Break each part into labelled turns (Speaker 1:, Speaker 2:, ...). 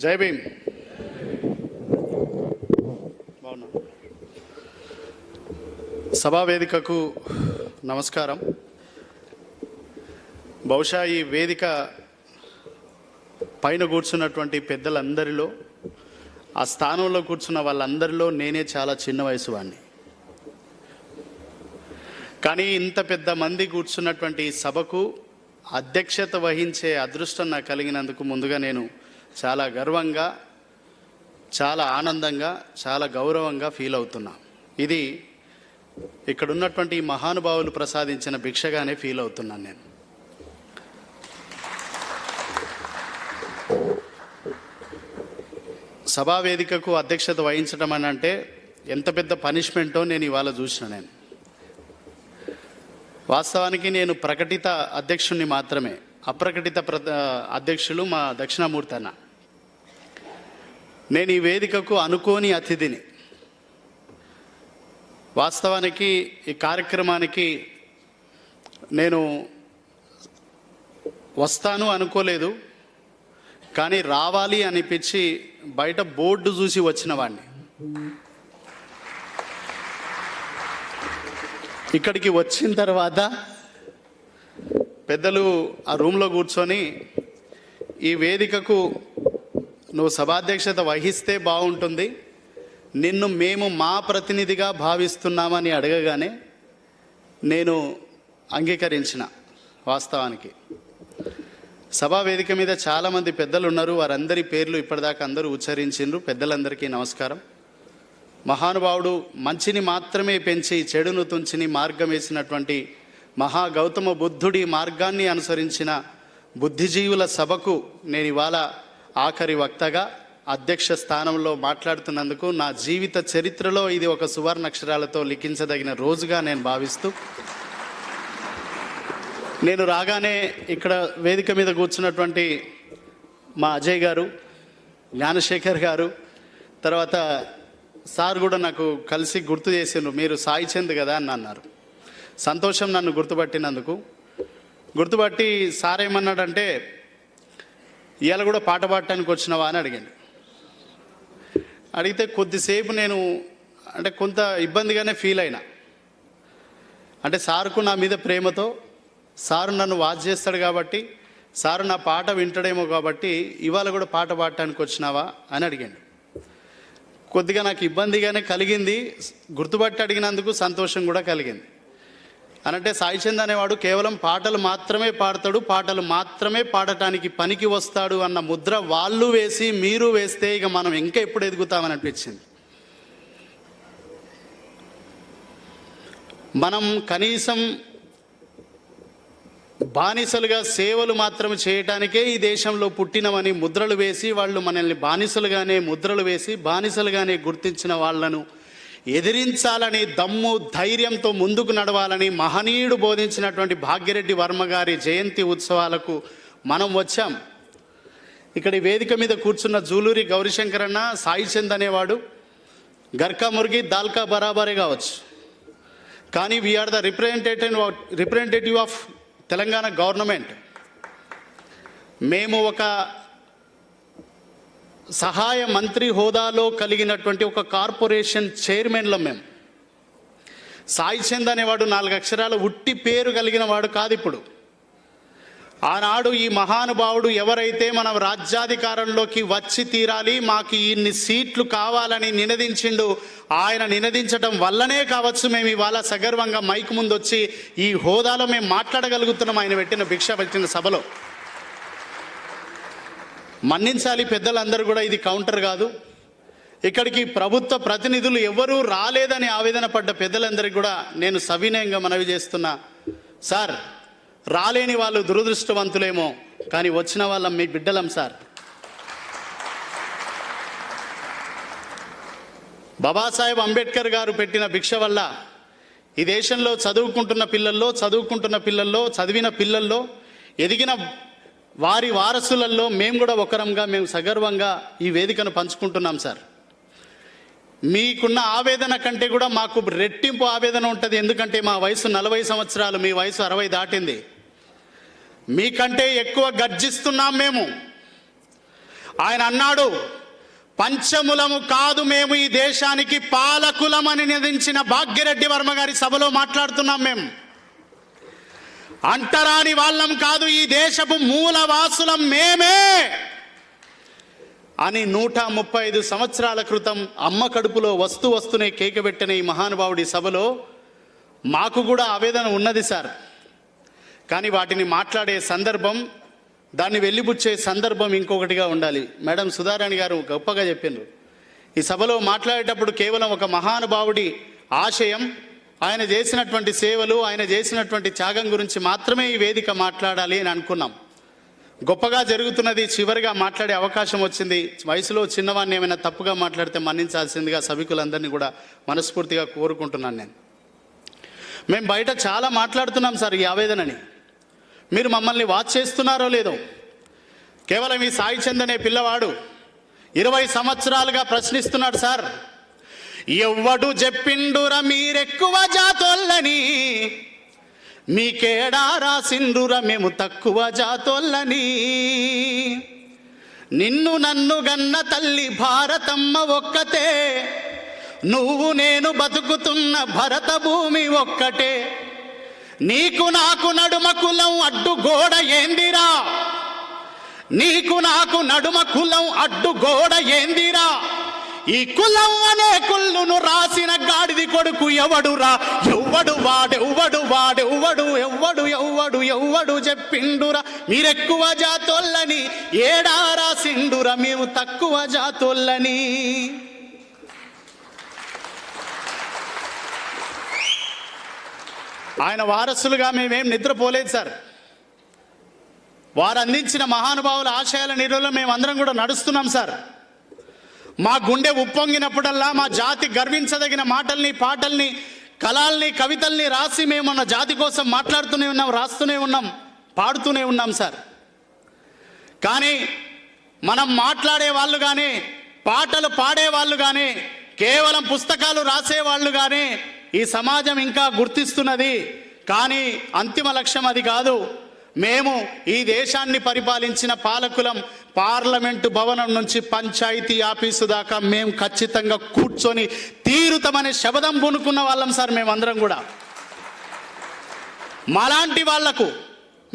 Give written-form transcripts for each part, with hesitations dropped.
Speaker 1: జై భీమ్. బాగున్నా. సభా వేదికకు నమస్కారం. బహుశా ఈ వేదిక పైన కూర్చున్నటువంటి పెద్దలందరిలో, ఆ స్థానంలో కూర్చున్న వాళ్ళందరిలో నేనే చాలా చిన్న వయసు వాడిని. కానీ ఇంత పెద్ద మంది కూర్చున్నటువంటి సభకు అధ్యక్షత వహించే అదృష్టం నాకు కలిగినందుకు ముందుగా నేను చాలా గర్వంగా, చాలా ఆనందంగా, చాలా గౌరవంగా ఫీల్ అవుతున్నా. ఇది ఇక్కడ ఉన్నటువంటి మహానుభావులు ప్రసాదించిన భిక్షగానే ఫీల్ అవుతున్నాను నేను. సభా వేదికకు అధ్యక్షత వహించడం అని అంటే ఎంత పెద్ద పనిష్మెంటో నేను ఇవాళ చూసిన. నేను వాస్తవానికి నేను ప్రకటిత అధ్యక్షుడిని మాత్రమే, అప్రకటిత అధ్యక్షులు మా దక్షిణామూర్తి అన్న. నేను ఈ వేదికకు అనుకోని అతిథిని. వాస్తవానికి ఈ కార్యక్రమానికి నేను వస్తాను అనుకోలేదు, కానీ రావాలి అనిపించి బయట బోర్డు చూసి వచ్చిన వాడిని. ఇక్కడికి వచ్చిన తర్వాత పెద్దలు ఆ రూమ్లో కూర్చొని ఈ వేదికకు నువ్వు సభాధ్యక్షత వహిస్తే బాగుంటుంది, నిన్ను మేము మా ప్రతినిధిగా భావిస్తున్నామని అడగగానే నేను అంగీకరించిన. వాస్తవానికి సభా వేదిక మీద చాలామంది పెద్దలు ఉన్నారు, వారందరి పేర్లు ఇప్పటిదాకా అందరూ ఉచ్చరించిండ్రు. పెద్దలందరికీ నమస్కారం. మహానుభావుడు మంచిని మాత్రమే పెంచి చెడును తుంచిని మార్గం వేసినటువంటి మహా గౌతమ బుద్ధుడి మార్గాన్ని అనుసరించిన బుద్ధిజీవుల సభకు నేను ఇవాళ ఆఖరి వక్తగా అధ్యక్ష స్థానంలో మాట్లాడుతున్నందుకు నా జీవిత చరిత్రలో ఇది ఒక సువర్ణాక్షరాలతో లిఖించదగిన రోజుగా నేను భావిస్తూ, నేను రాగానే ఇక్కడ వేదిక మీద కూర్చున్నటువంటి మా అజయ్ గారు, జ్ఞానశేఖర్ గారు, తర్వాత సార్ కూడా నాకు కలిసి గుర్తు చేసిండ్రు, మీరు సాయి చంద్ కదా అని అన్నారు. సంతోషం నన్ను గుర్తుపట్టినందుకు. గుర్తుపట్టి సార్ ఏమన్నాడంటే, ఇవాళ కూడా పాట పాడటానికి వచ్చినావా అని అడిగాను. అడిగితే కొద్దిసేపు నేను అంటే కొంత ఇబ్బందిగానే ఫీల్ అయినా. అంటే సార్కు నా మీద ప్రేమతో, సారు నన్ను వాచ్ చేస్తాడు కాబట్టి, సారు నా పాట వింటాడేమో కాబట్టి ఇవాళ కూడా పాట పాడటానికి వచ్చినావా అని అడిగాను. కొద్దిగా నాకు ఇబ్బందిగానే కలిగింది, గుర్తుపట్టి అడిగినందుకు సంతోషం కూడా కలిగింది. అనంటే సాయి చంద్ అనేవాడు కేవలం పాటలు మాత్రమే పాడతాడు, పాటలు మాత్రమే పాడటానికి పనికి వస్తాడు అన్న ముద్ర వాళ్ళు వేసి మీరు వేస్తే ఇక మనం ఇంకా ఎప్పుడు ఎదుగుతామని అనిపించింది. మనం కనీసం బానిసలుగా సేవలు మాత్రం చేయటానికే ఈ దేశంలో పుట్టినమని ముద్రలు వేసి వాళ్ళు మనల్ని బానిసలుగానే ముద్రలు వేసి బానిసలుగానే గుర్తించిన వాళ్లను ఎదిరించాలని, దమ్ము ధైర్యంతో ముందుకు నడవాలని మహనీయుడు బోధించినటువంటి భాగ్యరెడ్డి వర్మ గారి జయంతి ఉత్సవాలకు మనం వచ్చాం. ఇక్కడ వేదిక మీద కూర్చున్న జూలూరి గౌరీశంకర్ అన్న, సాయి చంద్ అనేవాడు గర్కా ముర్గి దాల్కా బరాబరే కావచ్చు, కానీ we are the representative of Telangana government. మేము ఒక సహాయ మంత్రి హోదాలో కలిగినటువంటి ఒక కార్పొరేషన్ చైర్మన్లో మేము. సాయి చంద్ అనేవాడు 4 అక్షరాలు ఉట్టి పేరు కలిగిన వాడు కాదు. ఇప్పుడు ఆనాడు ఈ మహానుభావుడు ఎవరైతే మనం రాజ్యాధికారంలోకి వచ్చి తీరాలి, మాకు ఇన్ని సీట్లు కావాలని నినదించిండు, ఆయన నినదించడం వల్లనే కావచ్చు మేము ఇవాళ సగర్వంగా మైక్ ముందు వచ్చి ఈ హోదాలో మేము మాట్లాడగలుగుతున్నాం. ఆయన పెట్టిన సభలో మన్నించాలి పెద్దలందరూ కూడా, ఇది కౌంటర్ కాదు. ఇక్కడికి ప్రభుత్వ ప్రతినిధులు ఎవరూ రాలేదని ఆవేదన పడ్డ పెద్దలందరికీ కూడా నేను సవినయంగా మనవి చేస్తున్నా, సార్ రాలేని వాళ్ళు దురదృష్టవంతులేమో, కానీ వచ్చిన వాళ్ళం మీ బిడ్డలం సార్. బాబాసాహెబ్ అంబేద్కర్ గారు పెట్టిన భిక్ష వల్ల ఈ దేశంలో చదువుకుంటున్న పిల్లల్లో చదివిన పిల్లల్లో ఎదిగిన వారి వారసులలో మేము కూడా ఒకరంగా మేము సగర్వంగా ఈ వేదికను పంచుకుంటున్నాం సార్. మీకున్న ఆవేదన కంటే కూడా మాకు రెట్టింపు ఆవేదన ఉంటుంది. ఎందుకంటే మా వయసు 40 సంవత్సరాలు, మీ వయసు 60 దాటింది. మీకంటే ఎక్కువ గర్జిస్తున్నాం మేము. ఆయన అన్నాడు, పంచములము కాదు మేము ఈ దేశానికి పాలకులమని నిందించిన భాగ్యరెడ్డి వర్మ గారి సభలో మాట్లాడుతున్నాం. మేము అంటరాని వాళ్ళం కాదు, ఈ దేశపు మూలవాసులం మేమే అని 135 సంవత్సరాల క్రితం అమ్మ కడుపులో వస్తూనే కేకబెట్టిన ఈ మహానుభావుడి సభలో మాకు కూడా ఆవేదన ఉన్నది సార్. కానీ వాటిని మాట్లాడే సందర్భం, దాన్ని వెళ్ళిపుచ్చే సందర్భం ఇంకొకటిగా ఉండాలి. మేడం సుధారాణి గారు గొప్పగా చెప్పిండ్రు, ఈ సభలో మాట్లాడేటప్పుడు కేవలం ఒక మహానుభావుడి ఆశయం, ఆయన చేసినటువంటి సేవలు, ఆయన చేసినటువంటి త్యాగం గురించి మాత్రమే ఈ వేదిక మాట్లాడాలి అని అనుకున్నాం. గొప్పగా జరుగుతున్నది. చివరిగా మాట్లాడే అవకాశం వచ్చింది. వయసులో చిన్నవాడిని ఏమైనా తప్పుగా మాట్లాడితే మన్నించాల్సిందిగా సభికులందరినీ కూడా మనస్ఫూర్తిగా కోరుకుంటున్నాను. మేము బయట చాలా మాట్లాడుతున్నాం సార్ ఈ ఆవేదనని. మీరు మమ్మల్ని వాచ్ చేస్తున్నారో లేదో. కేవలం ఈ సాయి చంద్ అనే పిల్లవాడు 20 సంవత్సరాలుగా ప్రశ్నిస్తున్నాడు సార్. ఎవ్వడు చెప్పిండురా మీరెక్కువ జాతోళ్ళని, మీకేడా రాసిండురా మేము తక్కువ జాతోళ్ళని, నిన్ను నన్ను గన్న తల్లి భారతమ్మ ఒక్కతే, నువ్వు నేను బతుకుతున్న భరత భూమి ఒక్కటే, నీకు నాకు నడుమ కులం అడ్డు గోడ ఏందిరా, నీకు నాకు నడుమ కులం అడ్డు గోడ ఏందిరా, ఈ కులం అనే కుళ్ళును రాసిన గాడిది కొడుకు ఎవడురా, ఎవ్వడు వాడెవ్వడు వాడెవ్వడు ఎవ్వడు ఎవ్వడు ఎవ్వడు చెప్పిండురా మీరెక్కువ జాతోళ్ళని, ఏడా రాసిండురా మేము తక్కువ జాతోళ్ళని. ఆయన వారసులుగా మేమేం నిద్రపోలేదు సార్. వారు అందించిన మహానుభావుల ఆశయాల నిరులో మేమందరం కూడా నడుస్తున్నాం సార్. మా గుండె ఉప్పొంగినప్పుడల్లా మా జాతి గర్వించదగిన మాటల్ని, పాటల్ని, కళల్ని, కవితల్ని రాసి మేము మన జాతి కోసం మాట్లాడుతూనే ఉన్నాం, రాస్తూనే ఉన్నాం, పాడుతూనే ఉన్నాం సార్. కానీ మనం మాట్లాడే వాళ్ళు కానీ, పాటలు పాడేవాళ్ళు కానీ, కేవలం పుస్తకాలు రాసేవాళ్ళు కానీ ఈ సమాజం ఇంకా గుర్తిస్తున్నది. కానీ అంతిమ లక్ష్యం అది కాదు. మేము ఈ దేశాన్ని పరిపాలించిన పాలకులం. పార్లమెంటు భవనం నుంచి పంచాయతీ ఆఫీసు దాకా మేము ఖచ్చితంగా కూర్చొని తీరుతామనే శబదం పూనుకున్న వాళ్ళం సార్ మేమందరం కూడా. మాలాంటి వాళ్లకు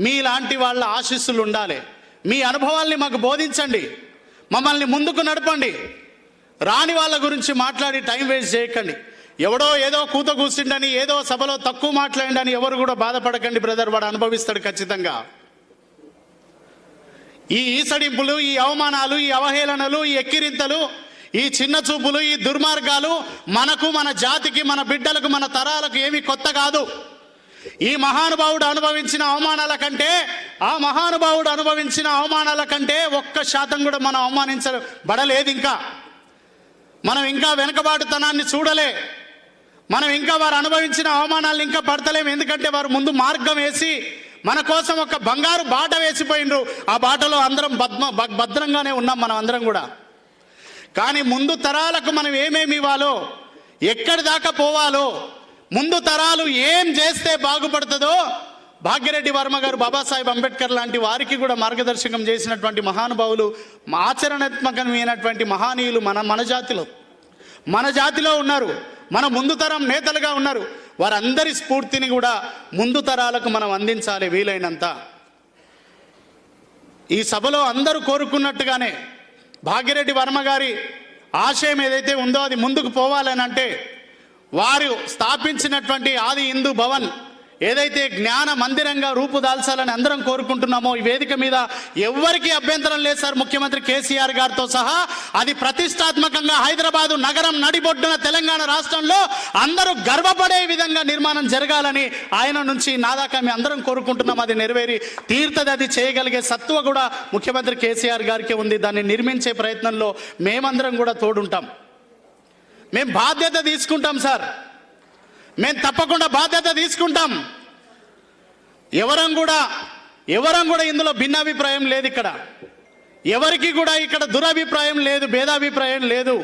Speaker 1: మీలాంటి వాళ్ళ ఆశీస్సులు ఉండాలి. మీ అనుభవాల్ని మాకు బోధించండి, మమ్మల్ని ముందుకు నడపండి. రాని వాళ్ళ గురించి మాట్లాడి టైం వేస్ట్ చేయకండి. ఎవడో ఏదో కూత కూర్చుండని, ఏదో సభలో తక్కువ మాట్లాడిండని ఎవరు కూడా బాధపడకండి బ్రదర్, వాడు అనుభవిస్తాడు ఖచ్చితంగా. ఈ ఈసడింపులు, ఈ అవమానాలు, ఈ అవహేళనలు, ఈ ఎక్కిరింతలు, ఈ చిన్న చూపులు, ఈ దుర్మార్గాలు మనకు, మన జాతికి, మన బిడ్డలకు, మన తరాలకు ఏమీ కొత్త కాదు. ఈ మహానుభావుడు అనుభవించిన అవమానాల కంటే 1% కూడా మనం అవమానించబడలేదు. మనం ఇంకా వెనుకబాటుతనాన్ని చూడలే. మనం ఇంకా వారు అనుభవించిన అవమానాలను ఇంకా పడతలేము. ఎందుకంటే వారు ముందు మార్గం వేసి మన కోసం ఒక బంగారు బాట వేసిపోయినరు. ఆ బాటలో అందరం భద్రంగానే ఉన్నాం మనం అందరం కూడా. కానీ ముందు తరాలకు మనం ఏమేమి ఇవ్వాలో, ఎక్కడి దాకా పోవాలో, ముందు తరాలు ఏం చేస్తే బాగుపడుతుందో భాగ్యరెడ్డి వర్మ గారు, బాబాసాహెబ్ అంబేద్కర్ లాంటి వారికి కూడా మార్గదర్శకం చేసినటువంటి మహానుభావులు, ఆచరణాత్మకమైనటువంటి మహానీయులు మన జాతిలో ఉన్నారు. మన ముందు తరం నేతలుగా ఉన్నారు. వారందరి స్ఫూర్తిని కూడా ముందు తరాలకు మనం అందించాలి వీలైనంత. ఈ సభలో అందరూ కోరుకున్నట్టుగానే భాగ్యరెడ్డి వర్మ గారి ఆశయం ఏదైతే ఉందో అది ముందుకు పోవాలని అంటే, వారు స్థాపించినటువంటి ఆది హిందూ భవన్ ఏదైతే జ్ఞాన మందిరంగా రూపుదాల్చాలని అందరం కోరుకుంటున్నామో, ఈ వేదిక మీద ఎవ్వరికీ అభ్యంతరం లేదు సార్, ముఖ్యమంత్రి కేసీఆర్ గారితో సహా. అది ప్రతిష్టాత్మకంగా హైదరాబాదు నగరం నడిబొడ్డున తెలంగాణ రాష్ట్రంలో అందరూ గర్వపడే విధంగా నిర్మాణం జరగాలని ఆయన నుంచి నా దాకా మేము అందరం కోరుకుంటున్నాం. అది నెరవేరి తీర్థది. అది చేయగలిగే సత్తువ కూడా ముఖ్యమంత్రి కేసీఆర్ గారికి ఉంది. దాన్ని నిర్మించే ప్రయత్నంలో మేమందరం కూడా తోడుంటాం. మేము బాధ్యత తీసుకుంటాం సార్, మేము తప్పకుండా బాధ్యత తీసుకుంటాం. ఎవరం కూడా ఇందులో భిన్నాభిప్రాయం లేదు. ఇక్కడ ఎవరికి కూడా ఇక్కడ దురభిప్రాయం లేదు, భేదాభిప్రాయం లేదు.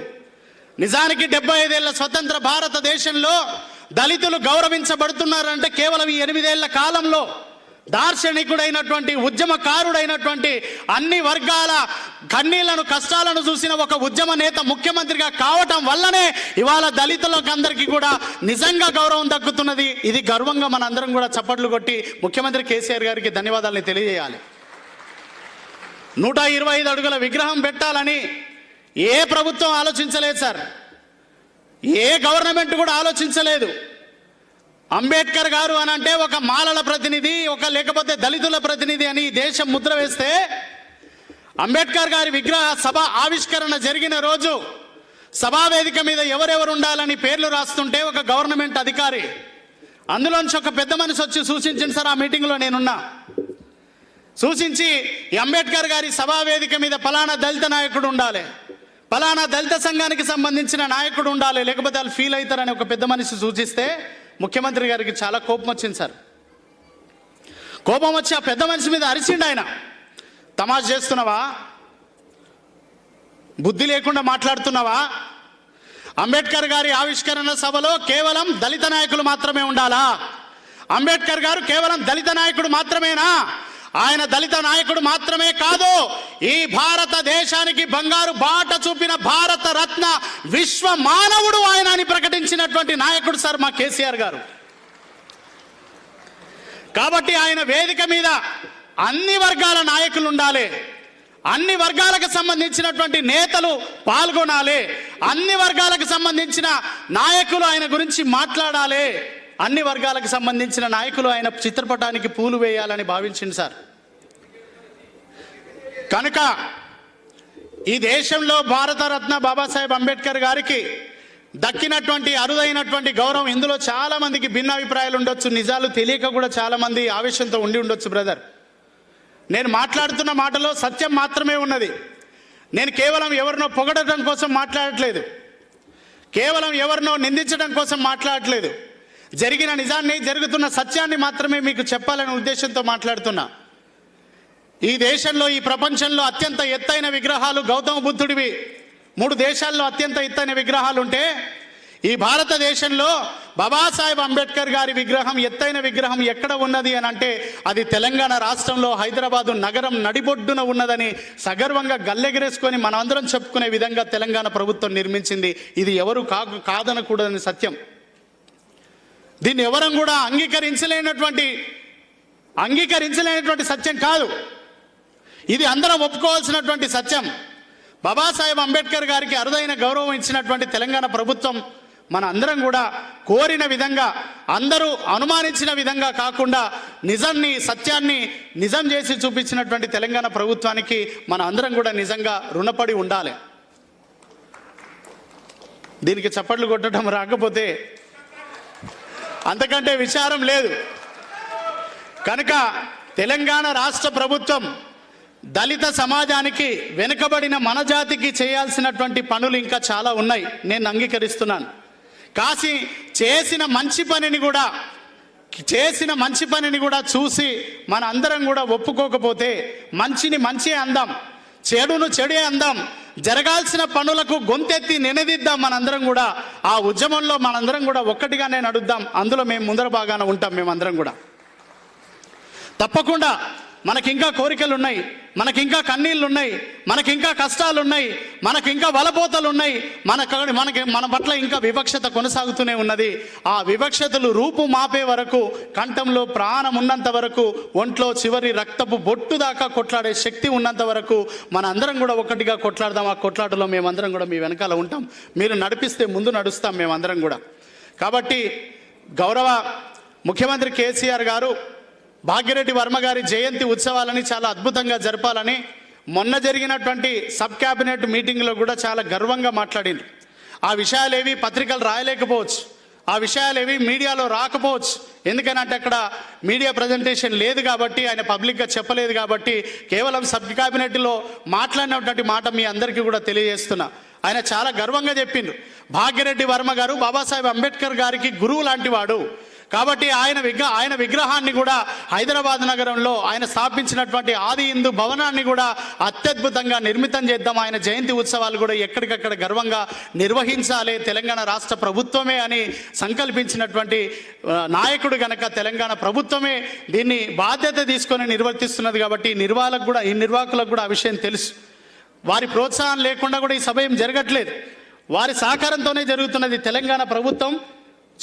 Speaker 1: నిజానికి 75 ఏళ్ల స్వతంత్ర భారతదేశంలో దళితులు గౌరవించబడుతున్నారంటే కేవలం ఈ 8 ఏళ్ల కాలంలో దార్శనికుడైనటువంటి ఉద్యమకారుడైనటువంటి అన్ని వర్గాల కన్నీళ్లను కష్టాలను చూసిన ఒక ఉద్యమ నేత ముఖ్యమంత్రిగా కావటం వల్లనే ఇవాళ దళితులకు అందరికీ కూడా నిజంగా గౌరవం దక్కుతున్నది. ఇది గర్వంగా మనందరం కూడా చప్పట్లు కొట్టి ముఖ్యమంత్రి కేసీఆర్ గారికి ధన్యవాదాలను తెలియజేయాలి. 125 అడుగుల విగ్రహం పెట్టాలని ఏ ప్రభుత్వం ఆలోచించలేదు సార్, ఏ గవర్నమెంట్ కూడా ఆలోచించలేదు. అంబేద్కర్ గారు అని అంటే ఒక మాలల ప్రతినిధి, ఒక లేకపోతే దళితుల ప్రతినిధి అని దేశం ముద్ర వేస్తే, అంబేద్కర్ గారి విగ్రహ సభ ఆవిష్కరణ జరిగిన రోజు సభా వేదిక మీద ఎవరెవరు ఉండాలని పేర్లు రాస్తుంటే ఒక గవర్నమెంట్ అధికారి అందులోంచి ఒక పెద్ద మనిషి వచ్చి సూచించింది సార్. ఆ మీటింగ్లో నేనున్నా. సూచించి అంబేద్కర్ గారి సభా వేదిక మీద ఫలానా దళిత నాయకుడు ఉండాలి, ఫలానా దళిత సంఘానికి సంబంధించిన నాయకుడు ఉండాలి, లేకపోతే వాళ్ళు ఫీల్ అవుతారని ఒక పెద్ద మనిషి సూచిస్తే ముఖ్యమంత్రి గారికి చాలా కోపం వచ్చింది సార్. కోపం వచ్చి ఆ పెద్ద మనిషి మీద అరిచిండు. ఆయన తమాషా చేస్తున్నావా, బుద్ధి లేకుండా మాట్లాడుతున్నావా, అంబేద్కర్ గారి ఆవిష్కరణ సభలో కేవలం దళిత నాయకులు మాత్రమే ఉండాలా, అంబేద్కర్ గారు కేవలం దళిత నాయకుడు మాత్రమేనా, ఆయన దళిత నాయకుడు మాత్రమే కాదు, ఈ భారతదేశానికి బంగారు బాట చూపిన భారత రత్న విశ్వ మానవుడు ఆయన అని ప్రకటించినటువంటి నాయకుడు సార్ మా కేసీఆర్ గారు. కాబట్టి ఆయన వేదిక మీద అన్ని వర్గాల నాయకులు ఉండాలి, అన్ని వర్గాలకు సంబంధించినటువంటి నేతలు పాల్గొనాలి, అన్ని వర్గాలకు సంబంధించిన నాయకులు ఆయన గురించి మాట్లాడాలి, అన్ని వర్గాలకు సంబంధించిన నాయకులు ఆయన చిత్రపటానికి పూలు వేయాలని భావించింది సార్. కనుక ఈ దేశంలో భారతరత్న బాబాసాహెబ్ అంబేద్కర్ గారికి దక్కినటువంటి అరుదైనటువంటి గౌరవం, ఇందులో చాలా మందికి భిన్నాభిప్రాయాలు ఉండొచ్చు, నిజాలు తెలియక కూడా చాలా మంది ఆవేశంతో ఉండి ఉండొచ్చు. బ్రదర్, నేను మాట్లాడుతున్న మాటలో సత్యం మాత్రమే ఉన్నది. నేను కేవలం ఎవరినో పొగడటం కోసం మాట్లాడట్లేదు, కేవలం ఎవరినో నిందించడం కోసం మాట్లాడట్లేదు. జరిగిన నిజాన్ని, జరుగుతున్న సత్యాన్ని మాత్రమే మీకు చెప్పాలనే ఉద్దేశంతో మాట్లాడుతున్నా. ఈ దేశంలో, ఈ ప్రపంచంలో అత్యంత ఎత్తైన విగ్రహాలు గౌతమ బుద్ధుడివి 3 దేశాల్లో అత్యంత ఎత్తైన విగ్రహాలు ఉంటే, ఈ భారతదేశంలో బాబాసాహెబ్ అంబేద్కర్ గారి విగ్రహం, ఎత్తైన విగ్రహం ఎక్కడ ఉన్నది అని అంటే అది తెలంగాణ రాష్ట్రంలో హైదరాబాదు నగరం నడిబొడ్డున ఉన్నదని సగర్వంగా గల్లెగరేసుకొని మనందరం చెప్పుకునే విధంగా తెలంగాణ ప్రభుత్వం నిర్మించింది. ఇది ఎవరు కాదనకూడదని సత్యం. దీన్ని ఎవరం కూడా అంగీకరించలేనటువంటి సత్యం కాదు, ఇది అందరం ఒప్పుకోవాల్సినటువంటి సత్యం. బాబాసాహెబ్ అంబేద్కర్ గారికి అరుదైన గౌరవం ఇచ్చినటువంటి తెలంగాణ ప్రభుత్వం మన అందరం కూడా కోరిన విధంగా, అందరూ అనుమానించిన విధంగా కాకుండా నిజాన్ని, సత్యాన్ని నిజం చేసి చూపించినటువంటి తెలంగాణ ప్రభుత్వానికి మన అందరం కూడా నిజంగా రుణపడి ఉండాలి. దీనికి చప్పట్లు కొట్టడం రాకపోతే అంతకంటే విచారం లేదు. కనుక తెలంగాణ రాష్ట్ర ప్రభుత్వం దళిత సమాజానికి, వెనుకబడిన మన జాతికి చేయాల్సినటువంటి పనులు ఇంకా చాలా ఉన్నాయి, నేను అంగీకరిస్తున్నాను. కాసి చేసిన మంచి పనిని కూడా చూసి మన అందరం కూడా ఒప్పుకోకపోతే, మంచిని మంచే అందాం, చెడును చెడే అందాం, జరగాల్సిన పనులకు గొంతెత్తి నినదిద్దాం. మనందరం కూడా ఆ ఉద్యమంలో మనందరం కూడా ఒక్కటిగానే నడుద్దాం. అందులో మేము ముందర భాగాన ఉంటాం. మేమందరం కూడా తప్పకుండా మనకింకా కోరికలు ఉన్నాయి, మనకింకా కన్నీళ్ళు ఉన్నాయి, మనకింకా కష్టాలు ఉన్నాయి, మనకింకా వలపోతలు ఉన్నాయి, మన పట్ల ఇంకా వివక్షత కొనసాగుతూనే ఉన్నది. ఆ వివక్షతలు రూపు మాపే వరకు, కంఠంలో ప్రాణం ఉన్నంత వరకు, ఒంట్లో చివరి రక్తపు బొట్టు దాకా కొట్లాడే శక్తి ఉన్నంత వరకు మన అందరం కూడా ఒక్కటిగా కొట్లాడదాం. ఆ కొట్లాటలో మేమందరం కూడా మీ వెనకాల ఉంటాం. మీరు నడిపిస్తే ముందు నడుస్తాం మేమందరం కూడా. కాబట్టి గౌరవ ముఖ్యమంత్రి కేసీఆర్ గారు భాగ్యరెడ్డి వర్మ గారి జయంతి ఉత్సవాలని చాలా అద్భుతంగా జరపాలని మొన్న జరిగినటువంటి సబ్ క్యాబినెట్ మీటింగ్లో కూడా చాలా గర్వంగా మాట్లాడింది. ఆ విషయాలేవి పత్రికలు రాయలేకపోవచ్చు, ఆ విషయాలేవి మీడియాలో రాకపోవచ్చు. ఎందుకనంటే అక్కడ మీడియా ప్రజెంటేషన్ లేదు కాబట్టి, ఆయన పబ్లిక్గా చెప్పలేదు కాబట్టి, కేవలం సబ్ క్యాబినెట్లో మాట్లాడినటువంటి మాట మీ అందరికీ కూడా తెలియజేస్తున్నా. ఆయన చాలా గర్వంగా చెప్పిండ్రు, భాగ్యరెడ్డి వర్మ గారు బాబాసాహెబ్ అంబేద్కర్ గారికి గురువు లాంటి వాడు, కాబట్టి ఆయన విగ్రహాన్ని కూడా హైదరాబాద్ నగరంలో ఆయన స్థాపించినటువంటి ఆది హిందూ భవనాన్ని కూడా అత్యద్భుతంగా నిర్మితం చేద్దాం. ఆయన జయంతి ఉత్సవాలు కూడా ఎక్కడికక్కడ గర్వంగా నిర్వహించాలి తెలంగాణ రాష్ట్ర ప్రభుత్వమే అని సంకల్పించినటువంటి నాయకుడు గనక తెలంగాణ ప్రభుత్వమే దీన్ని బాధ్యత తీసుకొని నిర్వర్తిస్తున్నది. కాబట్టి ఈ నిర్వాహకులకు కూడా ఆ విషయం తెలుసు. వారి ప్రోత్సాహం లేకుండా కూడా ఈ సభ ఏం జరగట్లేదు, వారి సహకారంతోనే జరుగుతున్నది. తెలంగాణ ప్రభుత్వం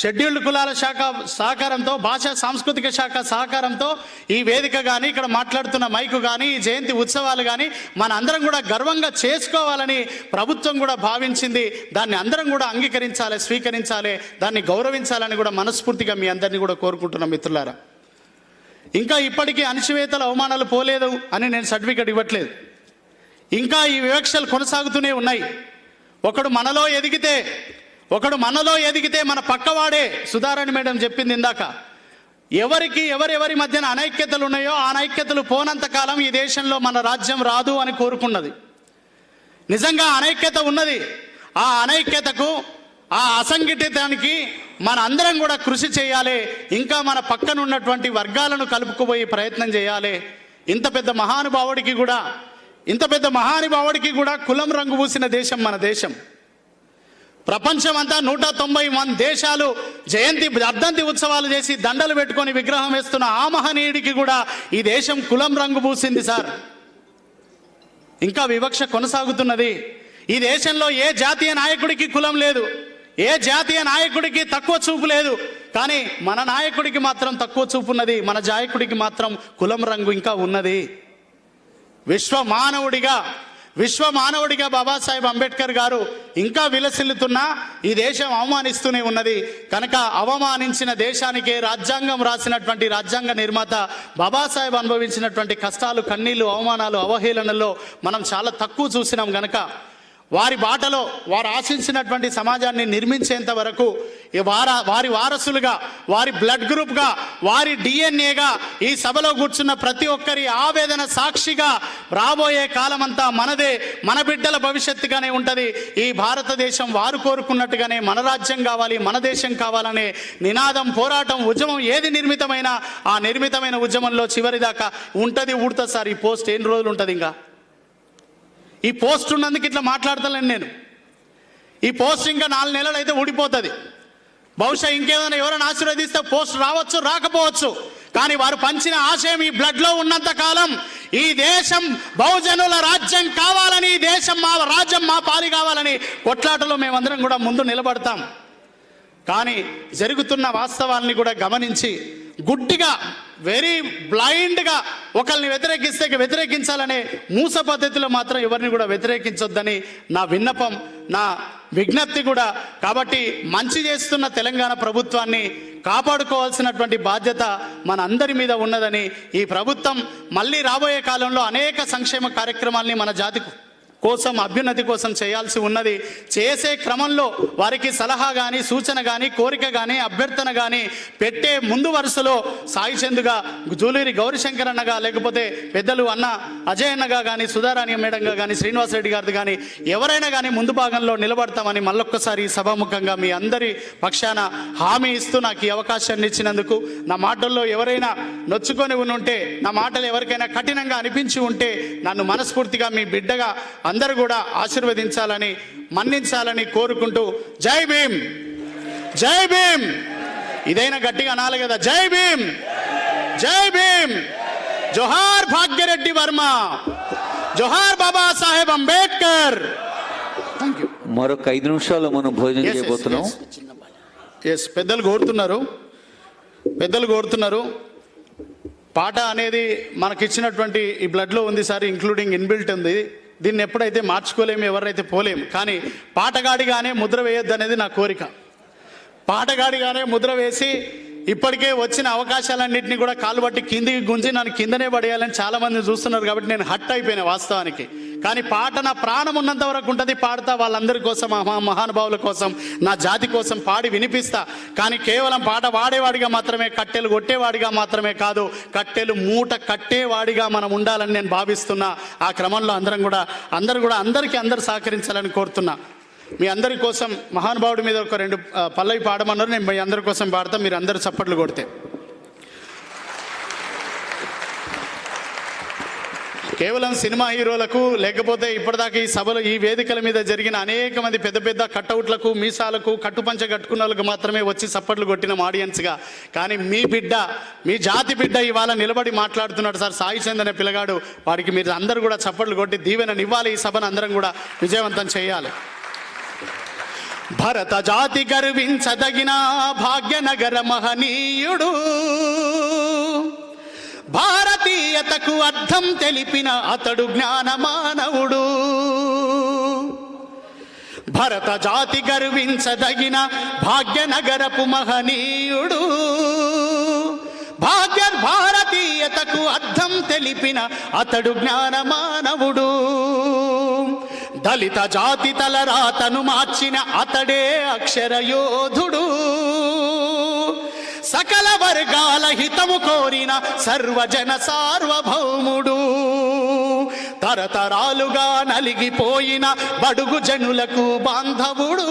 Speaker 1: షెడ్యూల్డ్ కులాల శాఖ సహకారంతో, భాషా సాంస్కృతిక శాఖ సహకారంతో ఈ వేదిక కానీ, ఇక్కడ మాట్లాడుతున్న మైకు కానీ, ఈ జయంతి ఉత్సవాలు కానీ మన అందరం కూడా గర్వంగా చేసుకోవాలని ప్రభుత్వం కూడా భావించింది. దాన్ని అందరం కూడా అంగీకరించాలి, స్వీకరించాలి, దాన్ని గౌరవించాలని కూడా మనస్ఫూర్తిగా మీ అందరినీ కూడా కోరుకుంటున్నాం. మిత్రులారా, ఇంకా ఇప్పటికీ అణచివేతల అవమానాలు పోలేదు అని నేను సర్టిఫికెట్ ఇవ్వట్లేదు. ఇంకా ఈ వివక్షలు కొనసాగుతూనే ఉన్నాయి. ఒకడు మనలో ఎదిగితే మన పక్కవాడే, సుధారాణి మేడం చెప్పింది ఇందాక, ఎవరెవరి మధ్యన అనైక్యతలు ఉన్నాయో ఆ అనైక్యతలు పోనంత కాలం ఈ దేశంలో మన రాజ్యం రాదు అని కోరుకున్నది. నిజంగా అనైక్యత ఉన్నది. ఆ అనైక్యతకు, ఆ అసంఘటితానికి మన అందరం కూడా కృషి చేయాలి. ఇంకా మన పక్కన ఉన్నటువంటి వర్గాలను కలుపుకుపోయి ప్రయత్నం చేయాలి. ఇంత పెద్ద మహానుభావుడికి కూడా కులం రంగు పూసిన దేశం మన దేశం. ప్రపంచమంతా 191 దేశాలు వర్ధంతి ఉత్సవాలు చేసి దండలు పెట్టుకొని విగ్రహం వేస్తున్న ఆ మహనీయుడికి కూడా ఈ దేశం కులం రంగు పూసింది సార్. ఇంకా వివక్ష కొనసాగుతున్నది. ఈ దేశంలో ఏ జాతీయ నాయకుడికి కులం లేదు, ఏ జాతీయ నాయకుడికి తక్కువ చూపు లేదు. కానీ మన నాయకుడికి మాత్రం తక్కువ చూపు ఉన్నది, మన నాయకుడికి మాత్రం కులం రంగు ఇంకా ఉన్నది. విశ్వమానవుడిగా బాబాసాహెబ్ అంబేద్కర్ గారు ఇంకా విలసిల్లుతున్నా ఈ దేశం అవమానిస్తూనే ఉన్నది. కనుక అవమానించిన దేశానికే రాజ్యాంగం రాసినటువంటి రాజ్యాంగ నిర్మాత బాబాసాహెబ్ అనుభవించినటువంటి కష్టాలు, కన్నీళ్లు, అవమానాలు, అవహేళనలో మనం చాలా తక్కువ చూసినాం. గనక వారి బాటలో వారు ఆశించినటువంటి సమాజాన్ని నిర్మించేంత వరకు వారి వారసులుగా, వారి బ్లడ్ గ్రూప్గా, వారి డిఎన్ఏగా ఈ సభలో కూర్చున్న ప్రతి ఒక్కరి ఆవేదన సాక్షిగా రాబోయే కాలమంతా మనదే, మన బిడ్డల భవిష్యత్తుగానే ఉంటుంది. ఈ భారతదేశం వారు కోరుకున్నట్టుగానే మన రాజ్యం కావాలి, మన దేశం కావాలనే నినాదం, పోరాటం, ఉద్యమం ఏది నిర్మితమైనా ఆ నిర్మితమైన ఉద్యమంలో చివరిదాకా ఉంటుంది, ఊడుతుంది సార్. ఈ పోస్ట్ ఎన్ని రోజులు ఉంటుంది? ఇంకా ఈ పోస్ట్ ఉన్నందుకు ఇట్లా మాట్లాడతలేను నేను. ఈ పోస్ట్ ఇంకా 4 నెలలు అయితే ఊడిపోతుంది. బహుశా ఇంకేదైనా ఎవరైనా ఆశీర్వదిస్తే పోస్ట్ రావచ్చు, రాకపోవచ్చు. కానీ వారు పంచిన ఆశయం ఈ బ్లడ్లో ఉన్నంత కాలం ఈ దేశం బహుజనుల రాజ్యం కావాలని, ఈ దేశం మా రాజ్యం, మా పాలి కావాలని కొట్లాటలో మేమందరం కూడా ముందు నిలబడతాం. కానీ జరుగుతున్న వాస్తవాల్ని కూడా గమనించి గుడ్డిగా, వెరీ బ్లైండ్గా ఒకరిని వ్యతిరేకించాలనే మూస పద్ధతిలో మాత్రం ఎవరిని కూడా వ్యతిరేకించొద్దని నా విన్నపం, నా విజ్ఞప్తి కూడా. కాబట్టి మంచి చేస్తున్న తెలంగాణ ప్రభుత్వాన్ని కాపాడుకోవాల్సినటువంటి బాధ్యత మన అందరి మీద ఉన్నదని, ఈ ప్రభుత్వం మళ్ళీ రాబోయే కాలంలో అనేక సంక్షేమ కార్యక్రమాల్ని మన జాతి కోసం, అభ్యున్నతి కోసం చేయాల్సి ఉన్నది. చేసే క్రమంలో వారికి సలహా కానీ, సూచన కానీ, కోరిక కానీ, అభ్యర్థన కానీ పెట్టే ముందు వరుసలో సాయి చందుగా, జూలూరి గౌరీశంకర్ అన్నగా, లేకపోతే పెద్దలు అన్న అజయ్ అన్నగా కానీ, సుధారాణి మేడంగా కానీ, శ్రీనివాసరెడ్డి గారిది కానీ ఎవరైనా కానీ ముందు భాగంలో నిలబడతామని మళ్ళొక్కసారి సభాముఖంగా మీ అందరి పక్షాన హామీ ఇస్తూ నాకు ఈ అవకాశాన్ని ఇచ్చినందుకు, నా మాటల్లో ఎవరైనా నొచ్చుకొని ఉంటే, నా మాటలు ఎవరికైనా కఠినంగా అనిపించి ఉంటే నన్ను మనస్ఫూర్తిగా మీ బిడ్డగా అందరూ కూడా ఆశీర్వదించాలని, మన్నించాలని కోరుకుంటూ జై భీమ్, జై భీమ్. ఇదైనా గట్టిగా అనాలి కదా, జై భీమ్, జై భీమ్. జోహార్ భాగ్యరెడ్డి వర్మ, జోహార్ బాబా సాహెబ్ అంబేద్కర్.
Speaker 2: మరొక 5 నిమిషాలు మనం భోజనం చేయబోతున్నాం.
Speaker 1: పెద్దలు కోరుతున్నారు. పాట అనేది మనకిచ్చినటువంటి ఈ బ్లడ్లో ఉంది సార్, ఇంక్లూడింగ్ ఇన్బిల్ట్ ఉంది. దీన్ని ఎప్పుడైతే మార్చుకోలేము, ఎవరైతే పోలేము. కానీ పాటగాడిగానే ముద్ర వేయొద్దు అనేది నా కోరిక. పాటగాడిగానే ముద్ర వేసి ఇప్పటికే వచ్చిన అవకాశాలన్నింటినీ కూడా కాలు బట్టి కిందికి గుంజి నన్ను కిందనే పడేయాలని చాలామంది చూస్తున్నారు. కాబట్టి నేను హట్ అయిపోయినా వాస్తవానికి. కానీ పాట నా ప్రాణం ఉన్నంత వరకు ఉంటుంది. పాడతా, వాళ్ళందరి కోసం, మహానుభావుల కోసం, నా జాతి కోసం పాడి వినిపిస్తా. కానీ కేవలం పాట పాడేవాడిగా మాత్రమే, కట్టెలు కొట్టేవాడిగా మాత్రమే కాదు, కట్టెలు మూట కట్టేవాడిగా మనం ఉండాలని నేను భావిస్తున్నా. ఆ క్రమంలో అందరూ కూడా అందరూ సహకరించాలని కోరుతున్నా. మీ అందరి కోసం మహానుభావుడి మీద ఒక 2 పల్లవి పాడమన్నారు. నేను మీ అందరి కోసం పాడతా, మీరు అందరూ చప్పట్లు కొడితే. కేవలం సినిమా హీరోలకు లేకపోతే ఇప్పటిదాకా ఈ సభలో ఈ వేదికల మీద జరిగిన అనేక మంది పెద్ద పెద్ద కట్అవుట్లకు, మీసాలకు, కట్టుపంచ కట్టుకున్న వాళ్ళకు మాత్రమే వచ్చి చప్పట్లు కొట్టిన ఆడియన్స్గా, కానీ మీ బిడ్డ, మీ జాతి బిడ్డ ఇవాళ నిలబడి మాట్లాడుతున్నాడు సార్. సాయి చంద్ అనే పిల్లగాడు, వాడికి మీరు అందరూ కూడా చప్పట్లు కొట్టి దీవెననివ్వాలి. ఈ సభను అందరం కూడా విజయవంతం చేయాలి. భరత జాతి గర్వించదగిన భాగ్యనగర మహనీయుడు, భారతీయతకు అర్థం తెలిపిన అతడు జ్ఞానమానవుడు. భరత జాతి గర్వించదగిన భాగ్యనగరపు మహనీయుడు, భారతీయతకు అర్థం తెలిపిన అతడు జ్ఞానమానవుడు. దళిత జాతి తలరాతను మార్చిన అతడే అక్షర యోధుడు. సకల వర్గాల హితము కోరిన సర్వజన సార్వభౌముడు. తరతరాలుగా నలిగిపోయిన బడుగు జనులకు బాంధవుడు.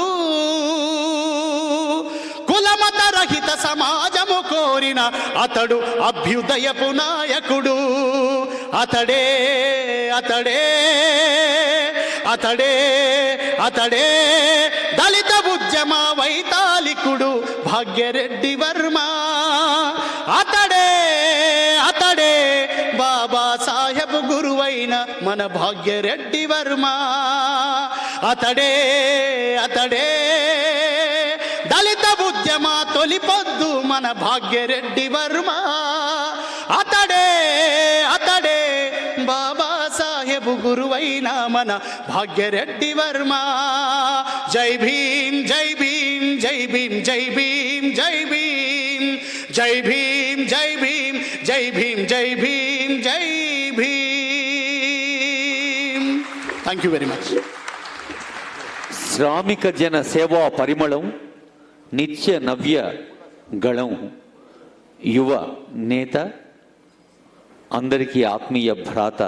Speaker 1: కులమత రహిత సమాజము కోరిన అతడు అభ్యుదయపు నాయకుడు. అతడే అతడే అతడే అతడే దళిత ఉద్యమ వైతాళికుడు భాగ్యరెడ్డి వర్మ. అతడే అతడే బాబా సాహెబ్ గురువైన మన భాగ్యరెడ్డి వర్మ. అతడే అతడే దళిత ఉద్యమ తొలిపొద్దు మన భాగ్యరెడ్డి వర్మ. అతడే అతడే బాబా సాహెబ్ గురువైన మన భాగ్యరెడ్డి వర్మ. జై భీమ్ జై భీమ్ జై భీమ్ జై భీమ్ జై భీమ్ జై భీమ్ జై భీమ్ జై భీమ్ జై భీమ్ జై Bhim. Thank you very much.
Speaker 2: శ్రామిక జన సేవా పరిమళం, నిత్య నవ్య గళం, యువ నేత, అందరికీ ఆత్మీయ భ్రాత